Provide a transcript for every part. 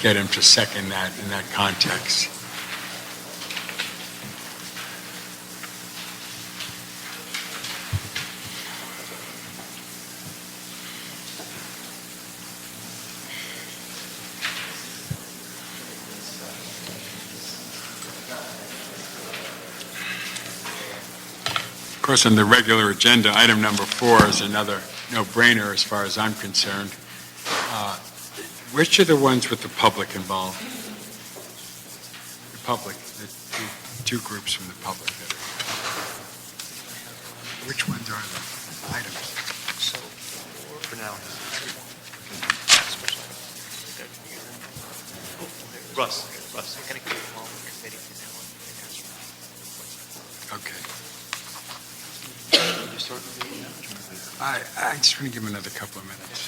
get him to second that in that context. Of course, on the regular agenda, item number 4 is another no-brainer as far as I'm concerned. Which are the ones with the public involved? The public, the two groups from the public that are here. Which ones are the items? So, for now, Russ. Okay. I just want to give him another couple of minutes.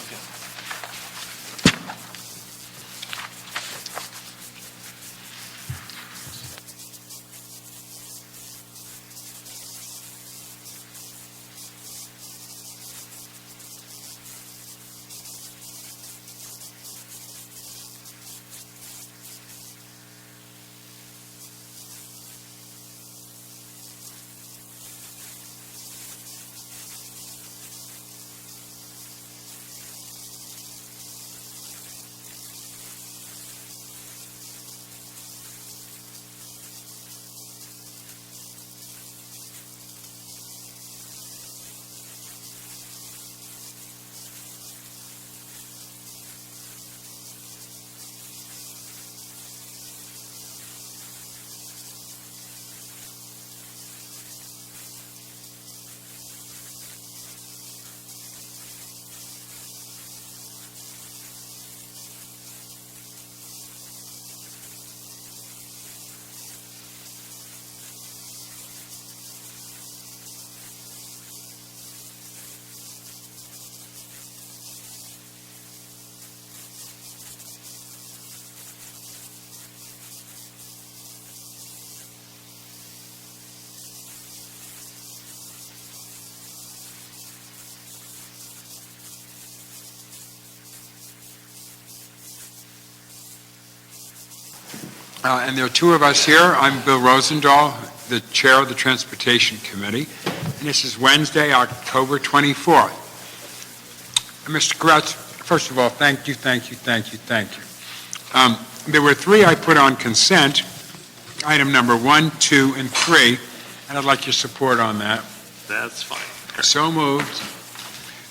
And there are two of us here. I'm Bill Rosendahl, the chair of the Transportation Committee. And this is Wednesday, October 24th. Mr. Gretz, first of all, thank you. There were 3 I put on consent, item number 1, 2, and 3, and I'd like your support on that. That's fine. So moved.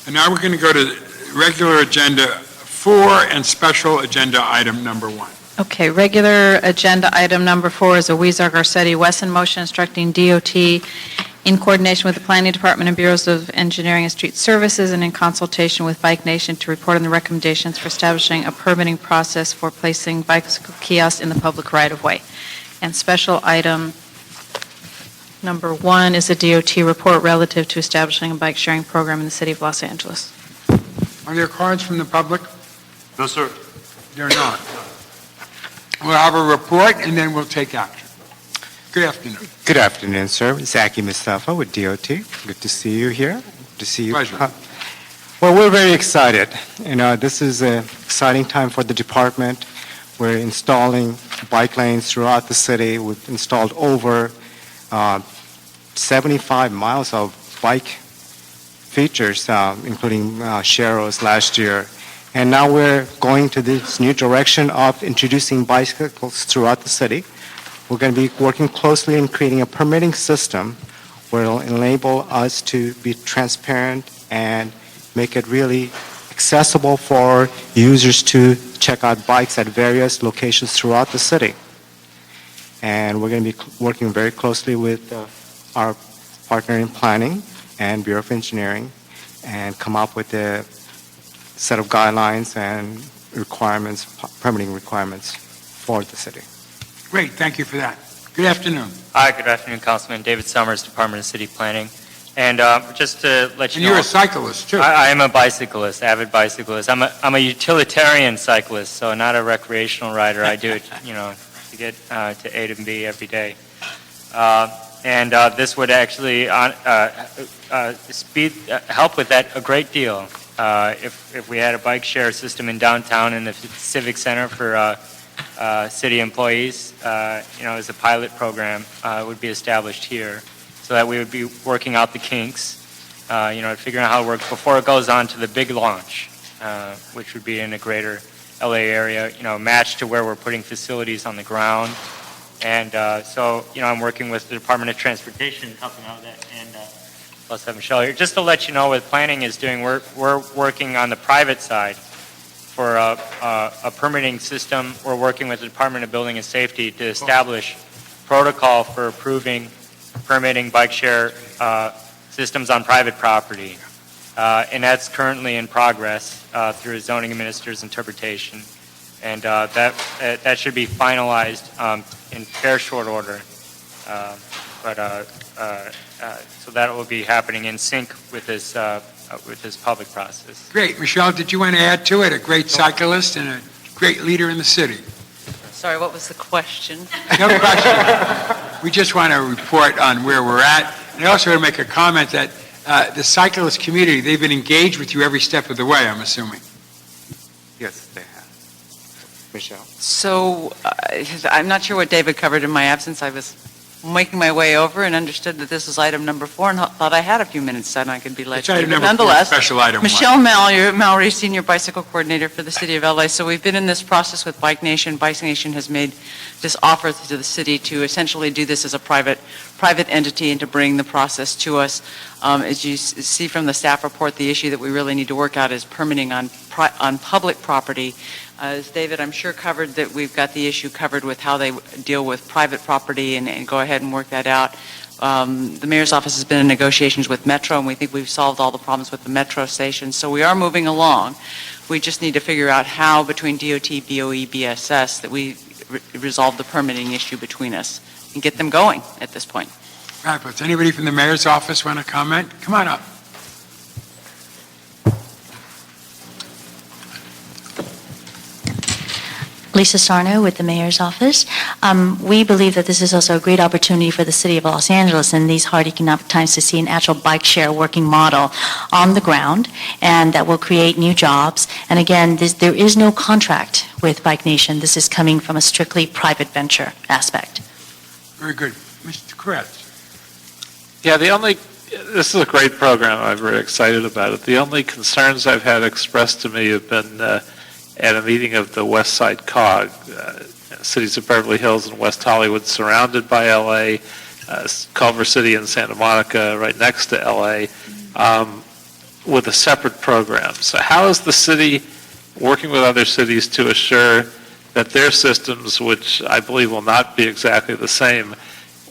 And now we're going to go to regular agenda 4 and special agenda item number 1. Okay, regular agenda item number 4 is a Weezer Garcetti Wesson motion instructing DOT in coordination with the Planning Department and Bureaus of Engineering and Street Services and in consultation with Bike Nation to report on the recommendations for establishing a permitting process for placing bicycle kiosks in the public right-of-way. And special item number 1 is a DOT report relative to establishing a bike sharing program in the city of Los Angeles. Are there cards from the public? No, sir. There are not. We'll have a report, and then we'll take action. Good afternoon. Good afternoon, sir. Zaki Mustafa with DOT. Good to see you here. Good to see you. Pleasure. Well, we're very excited. This is an exciting time for the department. We're installing bike lanes throughout the city. We've installed over 75 miles of bike features, including Sharrows last year. And now we're going to this new direction of introducing bicycles throughout the city. We're going to be working closely in creating a permitting system where it'll enable us to be transparent and make it really accessible for users to check out bikes at various locations throughout the city. And we're going to be working very closely with our partner in planning and Bureau of Engineering and come up with a set of guidelines and requirements, permitting requirements for the city. Great, thank you for that. Good afternoon. Hi, good afternoon, Councilman David Summers, Department of City Planning. And just to let you And know, you're a cyclist, too. I am a bicyclist, avid bicyclist. I'm a utilitarian cyclist, so not a recreational rider. I do it, to get to A to B every day. And this would actually help with that a great deal. If we had a bike share system in downtown in the Civic Center for city employees, as a pilot program, would be established here, so that we would be working out the kinks, figuring out how it works before it goes on to the big launch, which would be in a greater LA area, matched to where we're putting facilities on the ground. And I'm working with the Department of Transportation, helping out with that, and plus have Michelle here. Just to let you know what planning is doing, we're working on the private side for a permitting system. We're working with the Department of Building and Safety to establish protocol for approving, permitting bike share systems on private property. And that's currently in progress through a zoning administrator's interpretation. And that should be finalized in fair short order. So that will be happening in sync with this public process. Great. Michelle, did you want to add to it? A great cyclist and a great leader in the city. Sorry, what was the question? No question. We just want to report on where we're at. And I also want to make a comment that the cyclist community, they've been engaged with you every step of the way, I'm assuming. Yes, they have. Michelle? So I'm not sure what David covered in my absence. I was making my way over and understood that this was item number 4 and thought I had a few minutes and I could be led It's to item it. number 4, Nonetheless, special item 1. Michelle Mallory, Senior Bicycle Coordinator for the City of LA. So we've been in this process with Bike Nation. Bike Nation has made this offer to the city to essentially do this as a private entity and to bring the process to us. As you see from the staff report, the issue that we really need to work out is permitting on public property. As David, I'm sure, covered, that we've got the issue covered with how they deal with private property and go ahead and work that out. The mayor's office has been in negotiations with Metro, and we think we've solved all the problems with the Metro station. So we are moving along. We just need to figure out how, between DOT, BOE, BSS, that we resolve the permitting issue between us and get them going at this point. Right, but does anybody from the mayor's office want to comment? Come on up. Lisa Sarno with the Mayor's Office. We believe that this is also a great opportunity for the City of Los Angeles in these hard economic times to see an actual bike share working model on the ground, and that will create new jobs. And again, there is no contract with Bike Nation. This is coming from a strictly private venture aspect. Very good. Mr. Koretz. Yeah, this is a great program. I'm very excited about it. The only concerns I've had expressed to me have been at a meeting of the West Side COG, cities of Beverly Hills and West Hollywood surrounded by LA, Culver City and Santa Monica right next to LA, with a separate program. So how is the city working with other cities to assure that their systems, which I believe will not be exactly the same,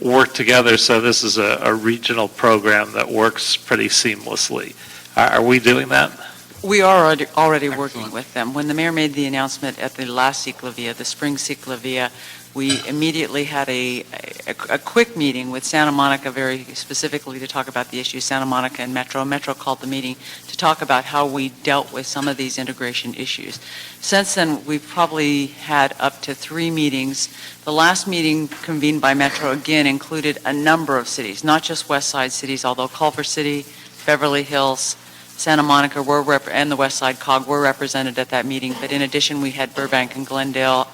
work together so this is a regional program that works pretty seamlessly? Are we doing that? We are already working with them. When the mayor made the announcement at the last Ciclavia, the spring Ciclavia, we immediately had a quick meeting with Santa Monica very specifically to talk about the issue. Santa Monica and Metro. Metro called the meeting to talk about how we dealt with some of these integration issues. Since then, we've probably had up to 3 meetings. The last meeting convened by Metro, again, included a number of cities, not just West Side cities, although Culver City, Beverly Hills, Santa Monica and the West Side COG were represented at that meeting, but in addition, we had Burbank and Glendale,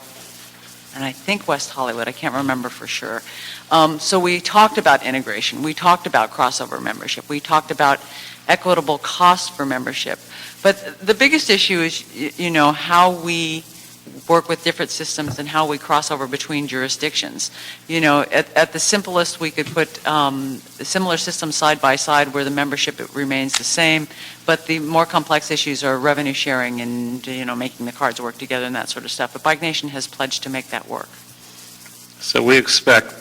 and I think West Hollywood. I can't remember for sure. So we talked about integration. We talked about crossover membership. We talked about equitable cost for membership. But the biggest issue is, how we work with different systems and how we cross over between jurisdictions. At the simplest, we could put similar systems side by side where the membership remains the same, but the more complex issues are revenue sharing and, making the cards work together and that sort of stuff. But Bike Nation has pledged to make that work. So we expect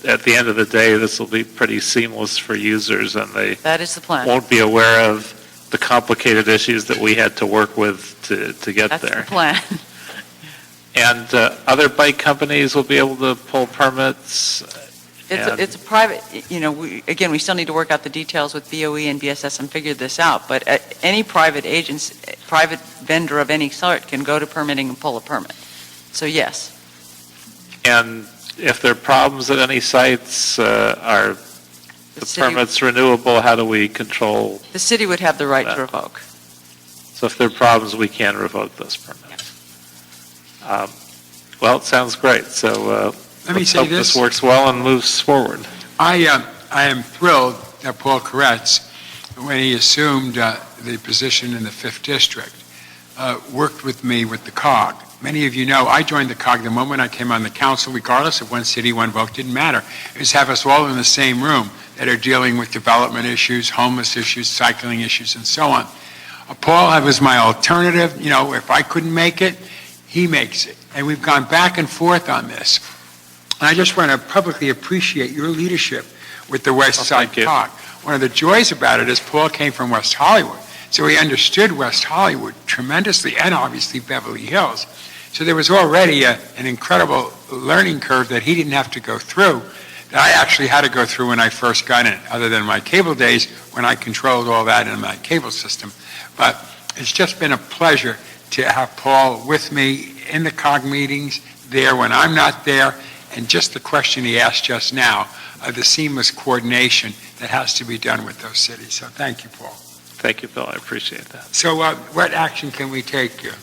at the end of the day this will be pretty seamless for users and they That is the plan. won't be aware of the complicated issues that we had to work with to get That's there. the plan. And other bike companies will be able to pull permits? It's a private, we still need to work out the details with BOE and BSS and figure this out, but any private private vendor of any sort can go to permitting and pull a permit. So yes. And if there are problems at any sites, are the city- permits renewable? How do we control? The city would have the right to that. revoke. So if there are problems, we can revoke those permits. Well, it sounds great. So Let me let's say hope this. this works well and moves forward. I am thrilled that Paul Koretz, when he assumed the position in the 5th District, worked with me with the COG. Many of you know I joined the COG the moment I came on the council, regardless of one city, one vote, didn't matter. It was have us all in the same room that are dealing with development issues, homeless issues, cycling issues, and so on. Paul was my alternative. You know, if I couldn't make it, he makes it. And we've gone back and forth on this. And I just want to publicly appreciate your leadership with the West Side thank you. COG. One of the joys about it is Paul came from West Hollywood, so he understood West Hollywood tremendously, and obviously Beverly Hills. So there was already an incredible learning curve that he didn't have to go through, that I actually had to go through when I first got in, other than my cable days when I controlled all that in my cable system. But it's just been a pleasure to have Paul with me in the COG meetings, there when I'm not there, and just the question he asked just now, the seamless coordination that has to be done with those cities. So thank you, Paul. Thank you, Bill. I appreciate that. So what action can we take here?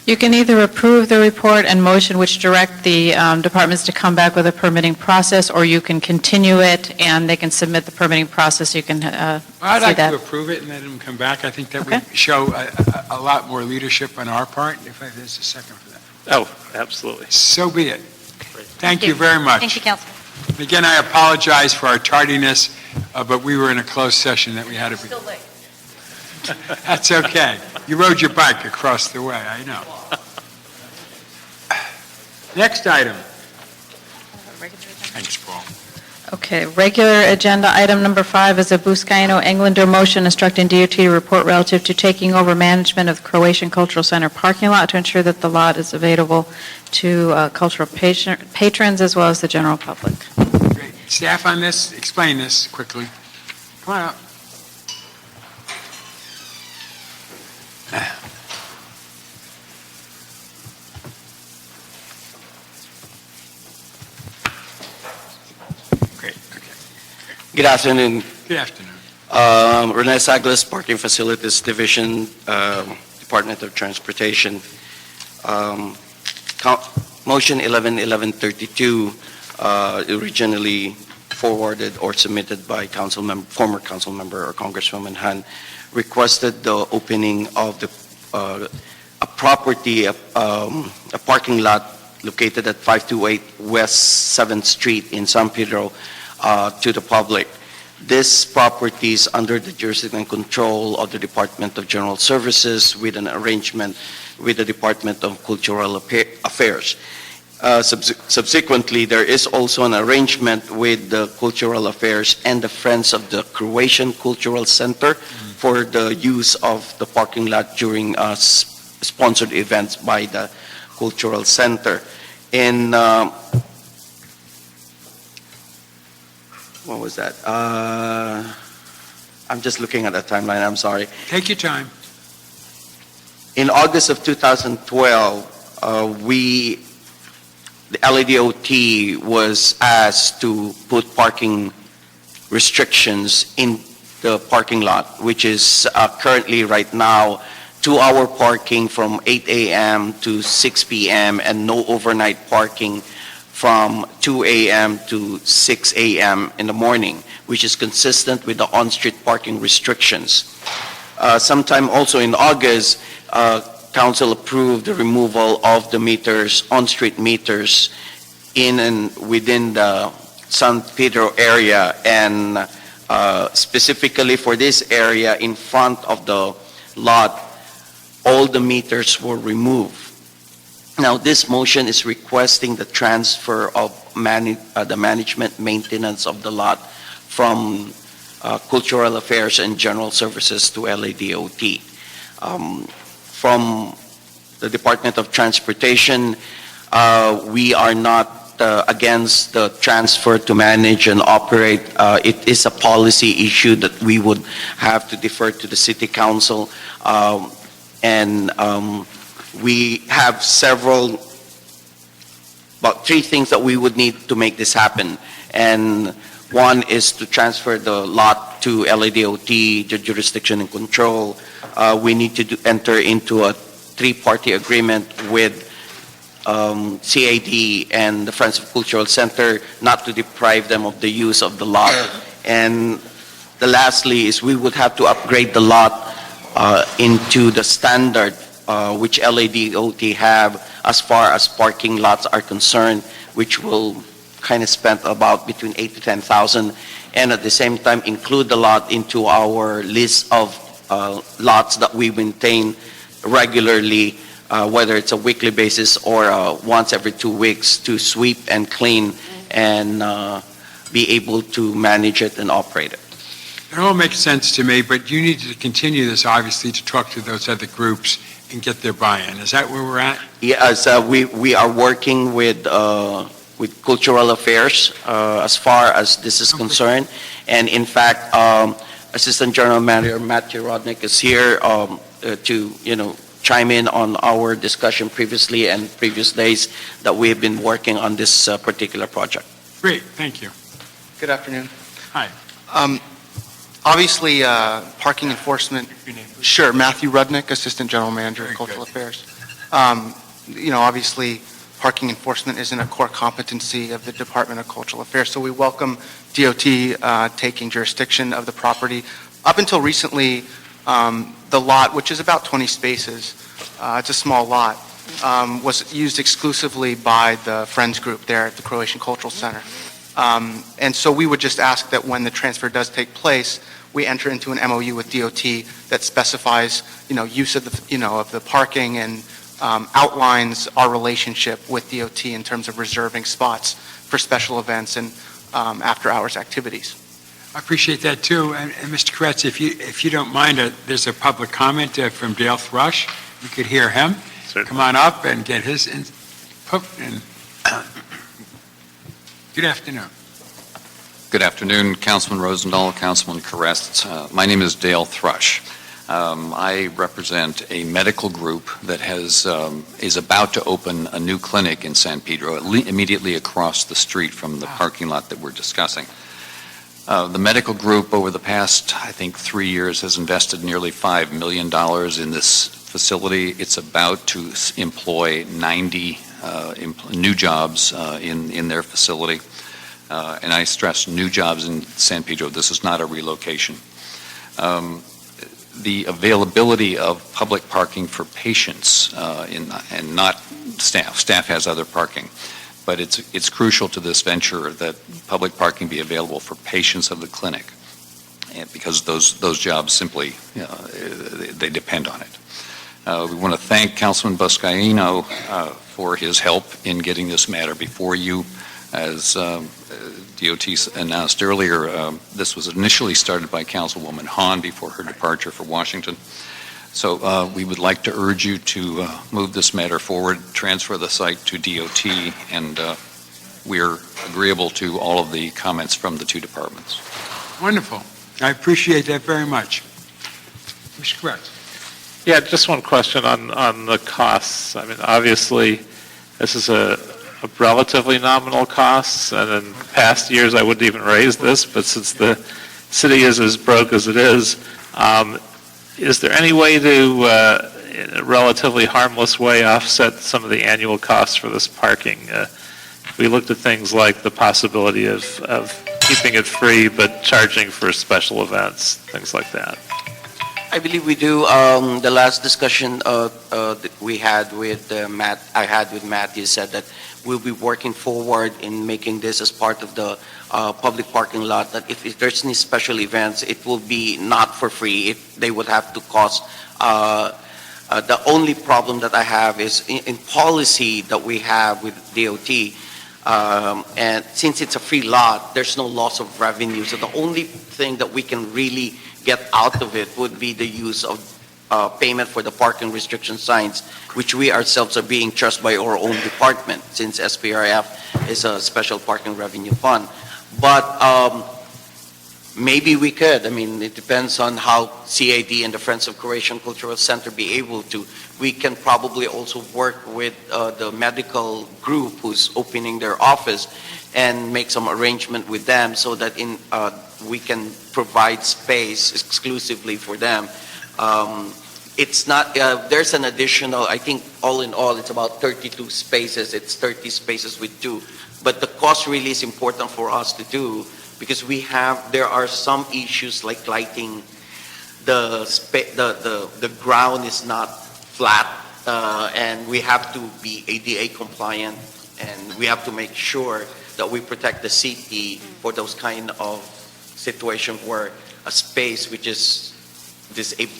You can either approve the report and motion which direct the departments to come back with a permitting process, or you can continue it and they can submit the permitting process. You can I'd see like that. to approve it and let him come back. I think that Okay. we show a lot more leadership on our part, if there's a second for that. Oh, absolutely. So be it. Thank you very much. Thank you, Council. Again, I apologize for our tardiness, but we were in a closed session that we had to be. Still late. That's okay. You rode your bike across the way, I know. Next item. Thanks, Paul. Okay, regular agenda item number 5 is a Buscaino Englander motion instructing DOT to report relative to taking over management of the Croatian Cultural Center parking lot to ensure that the lot is available to cultural patrons as well as the general public. Great. Staff on this, explain this quickly. Come on up. Great, okay. Good afternoon. Good afternoon. Rene Saglas, Parking Facilities Division, Department of Transportation. Motion 1132, originally forwarded or submitted by former council member or Congresswoman Han, requested the opening of a property, a parking lot located at 528 West 7th Street in San Pedro to the public. This property is under the jurisdiction and control of the Department of General Services with an arrangement with the Department of Cultural Affairs. Subsequently, there is also an arrangement with the Cultural Affairs and the Friends of the Croatian Cultural Center for the use of the parking lot during sponsored events by the Cultural Center. In what was that? I'm just looking at the timeline, I'm sorry. Take your time. In August of 2012, the LADOT was asked to put parking restrictions in the parking lot, which is currently right now 2-hour parking from 8 a.m. to 6 p.m. and no overnight parking from 2 a.m. to 6 a.m. in the morning, which is consistent with the on-street parking restrictions. Sometime also in August, Council approved the removal of the meters, on-street meters in and within the San Pedro area, and specifically for this area in front of the lot, all the meters were removed. Now, this motion is requesting the transfer of the management maintenance of the lot from Cultural Affairs and General Services to LADOT. From the Department of Transportation, we are not against the transfer to manage and operate. It is a policy issue that we would have to defer to the City Council. And we have about 3 things that we would need to make this happen. And One is to transfer the lot to LADOT, the jurisdiction and control. We need to enter into a three-party agreement with CAD and the Friends of Cultural Center not to deprive them of the use of the lot. And lastly is we would have to upgrade the lot into the standard which LADOT have as far as parking lots are concerned, which will kind of spend about between 8 to 10,000, and at the same time include the lot into our list of lots that we maintain regularly, whether it's a weekly basis or once every 2 weeks, to sweep and clean and be able to manage it and operate it. It all makes sense to me, but you need to continue this, obviously, to talk to those other groups and get their buy-in. Is that where we're at? Yes, we are working with Cultural Affairs as far as this is concerned. And in fact, Assistant General Manager Matthew Rodnick is here to, chime in on our discussion previously and previous days that we have been working on this particular project. Great, thank you. Good afternoon. Hi. Obviously, parking enforcement. Your name, please. Sure, Matthew Rudnick, Assistant General Manager of Very Cultural good. Affairs. Obviously, parking enforcement isn't a core competency of the Department of Cultural Affairs, so we welcome DOT taking jurisdiction of the property. Up until recently, the lot, which is about 20 spaces, it's a small lot, was used exclusively by the Friends Group there at the Croatian Cultural Center. And so we would just ask that when the transfer does take place, we enter into an MOU with DOT that specifies, use of the parking and outlines our relationship with DOT in terms of reserving spots for special events and after-hours activities. I appreciate that, too. And Mr. Kretz, if you don't mind, there's a public comment from Dale Thrush. We could hear him. Certainly. Come on up and get his input. Good afternoon. Good afternoon, Councilman Rosendahl, Councilman Karest. My name is Dale Thrush. I represent a medical group that is about to open a new clinic in San Pedro, immediately across the street from the parking lot that we're discussing. The medical group over the past, I think, 3 years has invested nearly $5 million in this facility. It's about to employ 90 new jobs in their facility. And I stress new jobs in San Pedro. This is not a relocation. The availability of public parking for patients and not staff. Staff has other parking. But it's crucial to this venture that public parking be available for patients of the clinic, and because those jobs simply, they depend on it. We want to thank Councilman Buscaino for his help in getting this matter before you. As DOT announced earlier, this was initially started by Councilwoman Hahn before her departure for Washington. So we would like to urge you to move this matter forward, transfer the site to DOT, and we're agreeable to all of the comments from the two departments. Wonderful. I appreciate that very much. Mr. Kretz. Yeah, just one question on the costs. I mean, obviously, this is a relatively nominal cost, and in past years I wouldn't even raise this, but since the city is as broke as it is there any way to, in a relatively harmless way, offset some of the annual costs for this parking? We looked at things like the possibility of keeping it free but charging for special events, things like that. I believe we do. The last discussion that we had with I had with Matt, he said that we'll be working forward in making this as part of the public parking lot, that if there's any special events, it will be not for free. They would have to cost. The only problem that I have is in policy that we have with DOT, and since it's a free lot, there's no loss of revenue. So the only thing that we can really get out of it would be the use of payment for the parking restriction signs, which we ourselves are being charged by our own department, since SPRF is a special parking revenue fund. But maybe we could. I mean, it depends on how CAD and the Friends of Croatian Cultural Center be able to. We can probably also work with the medical group who's opening their office and make some arrangement with them so that we can provide space exclusively for them. It's not, there's an additional, I think all in all, it's about 32 spaces. It's 30 spaces with 2. But the cost really is important for us to do because there are some issues like lighting. The ground is not flat, and we have to be ADA compliant, and we have to make sure that we protect the city for those kind of situation where a space which is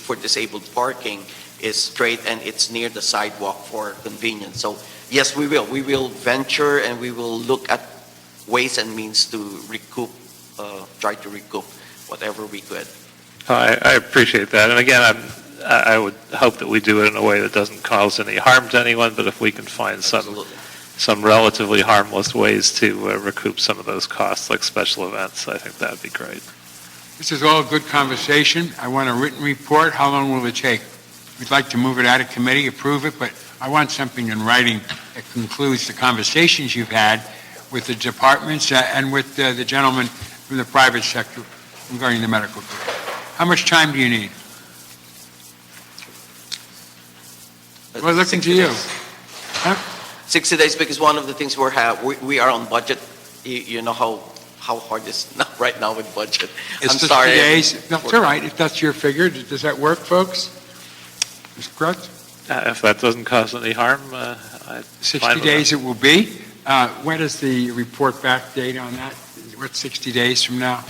for disabled parking is straight and it's near the sidewalk for convenience. So yes, we will venture and we will look at ways and means to try to recoup whatever we could. I appreciate that. And again, I would hope that we do it in a way that doesn't cause any harm to anyone, but if we can find some relatively harmless ways to recoup some of those costs, like special events, I think that would be great. This is all good conversation. I want a written report. How long will it take? We'd like to move it out of committee, approve it, but I want something in writing that concludes the conversations you've had with the departments and with the gentleman from the private sector regarding the medical group. How much time do you need? Well, looking to you. 60 days, because one of the things we are on budget. You know how hard it is right now with budget. It's I'm 60 sorry. days. No, it's all right. If that's your figure, does that work, folks? Mr. Crutz? If that doesn't cause any harm, I'm 60 days it will be. When is the report back date on that? What's 60 days from now?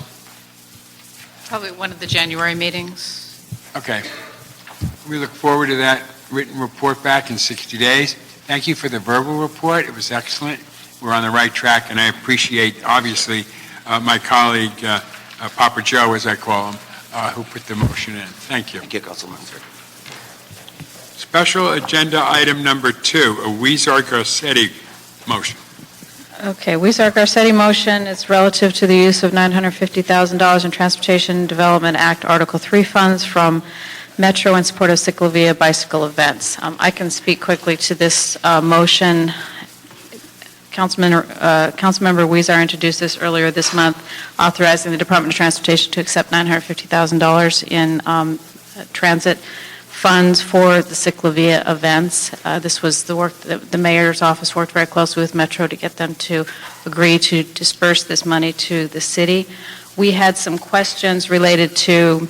Probably one of the January meetings. Okay. We look forward to that written report back in 60 days. Thank you for the verbal report. It was excellent. We're on the right track, and I appreciate, obviously, my colleague, Papa Joe, as I call him, who put the motion in. Thank you. Thank you, Councilman. Special agenda item number 2, a Weezer-Garcetti motion. Okay, Weezer-Garcetti motion is relative to the use of $950,000 in Transportation Development Act Article 3 funds from Metro in support of Ciclovia bicycle events. I can speak quickly to this motion. Councilmember Weezer introduced this earlier this month, authorizing the Department of Transportation to accept $950,000 in transit funds for the Ciclovia events. This was the work that the mayor's office worked very closely with Metro to get them to agree to disperse this money to the city. We had some questions related to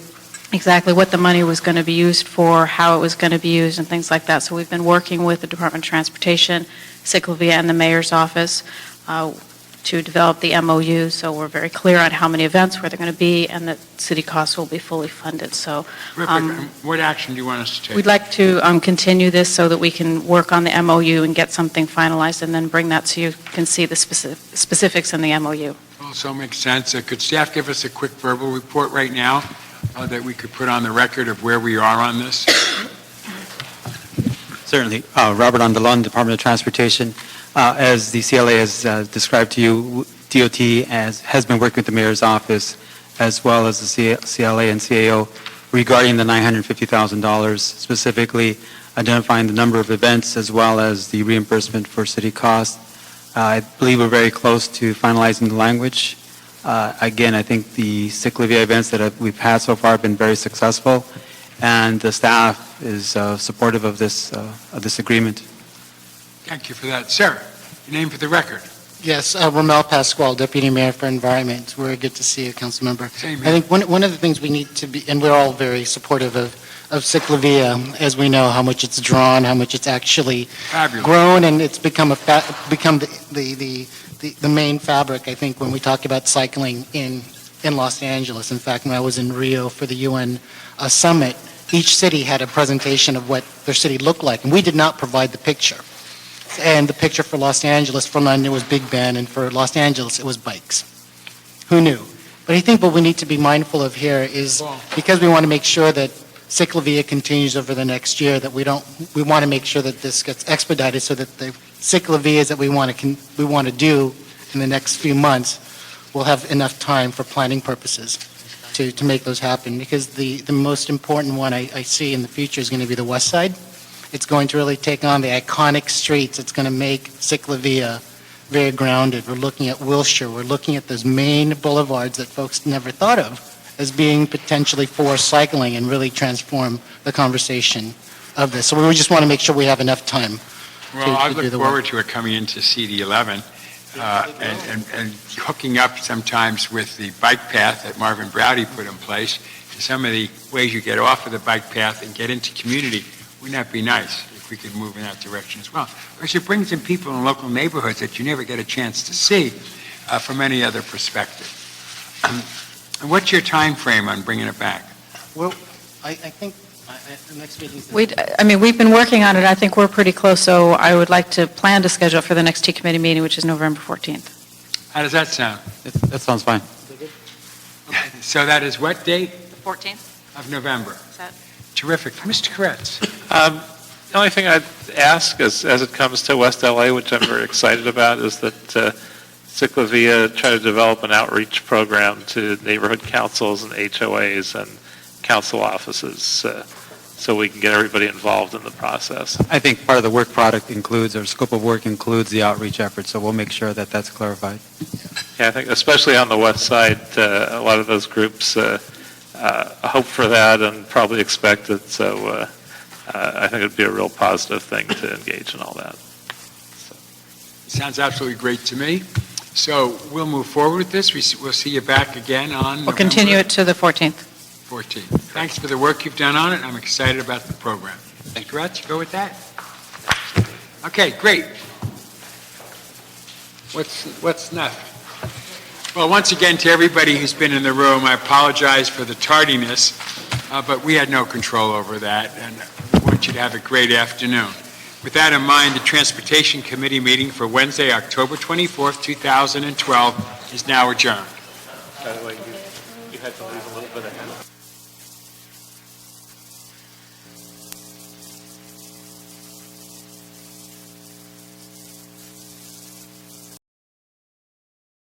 exactly what the money was going to be used for, how it was going to be used, and things like that. So we've been working with the Department of Transportation, Ciclovia, and the mayor's office to develop the MOU. So we're very clear on how many events, where they're going to be, and that city costs will be fully funded. So What action do you want us to take? we'd like to continue this so that we can work on the MOU and get something finalized, and then bring that so you can see the specifics in the MOU. Also makes sense. Could staff give us a quick verbal report right now that we could put on the record of where we are on this? Certainly. Robert Andalon, Department of Transportation. As the CLA has described to you, DOT has been working with the mayor's office as well as the CLA and CAO regarding the $950,000, specifically identifying the number of events as well as the reimbursement for city costs. I believe we're very close to finalizing the language. Again, I think the Ciclovia events that we've had so far have been very successful, and the staff is supportive of this agreement. Thank you for that. Sarah, your name for the record. Yes, Ramel Pasquale, Deputy Mayor for Environment. It's very good to see you, Councilmember. Same I here. think one of the things we need to be, and we're all very supportive of Ciclovia, as we know how much it's drawn, how much it's actually Fabulous. grown, and it's become the main fabric, I think, when we talk about cycling in Los Angeles. In fact, when I was in Rio for the UN summit, each city had a presentation of what their city looked like, and we did not provide the picture. And the picture for Los Angeles, for London, was Big Ben, and for Los Angeles, it was bikes. Who knew? But I think what we need to be mindful of here is, because we want to make sure that Ciclovia continues over the next year, that we want to make sure that this gets expedited so that the Ciclovias that we want to do in the next few months will have enough time for planning purposes to make those happen. Because the most important one I see in the future is going to be the west side. It's going to really take on the iconic streets. It's going to make Ciclovia very grounded. We're looking at Wilshire. We're looking at those main boulevards that folks never thought of as being potentially for cycling and really transform the conversation of this. So we just want to make sure we have enough time. Well, I to do look the work. forward to it coming into CD11 and hooking up sometimes with the bike path that Marvin Browdy put in place to some of the ways you get off of the bike path and get into community. Wouldn't that be nice if we could move in that direction as well? Because it brings in people in local neighborhoods that you never get a chance to see from any other perspective. And what's your time frame on bringing it back? Well, I think the next meeting's... We've been working on it. I think we're pretty close, so I would like to plan to schedule for the next T-committee meeting, which is November 14th. How does that sound? That sounds fine. So that is what date The 14th? of November? that- Terrific. Mr. Koretz? The only thing I'd ask is, as it comes to West LA, which I'm very excited about, is that Ciclavia try to develop an outreach program to neighborhood councils and HOAs and council offices so we can get everybody involved in the process. I think part of the work product includes, or scope of work includes the outreach effort, so we'll make sure that that's clarified. Yeah, I think especially on the west side, a lot of those groups hope for that and probably expect it, so I think it'd be a real positive thing to engage in all that. Sounds absolutely great to me. So we'll move forward with this. We'll see you back again on We'll continue it to the 14th. 14th. Thanks for the work you've done on it. I'm excited about the program. Thank you, Rich. Go with that. Okay, great. What's next? Well, once again, to everybody who's been in the room, I apologize for the tardiness, but we had no control over that, and I want you to have a great afternoon. With that in mind, the Transportation Committee meeting for Wednesday, October 24th, 2012 is now adjourned. By the way, you had to leave a little bit ahead.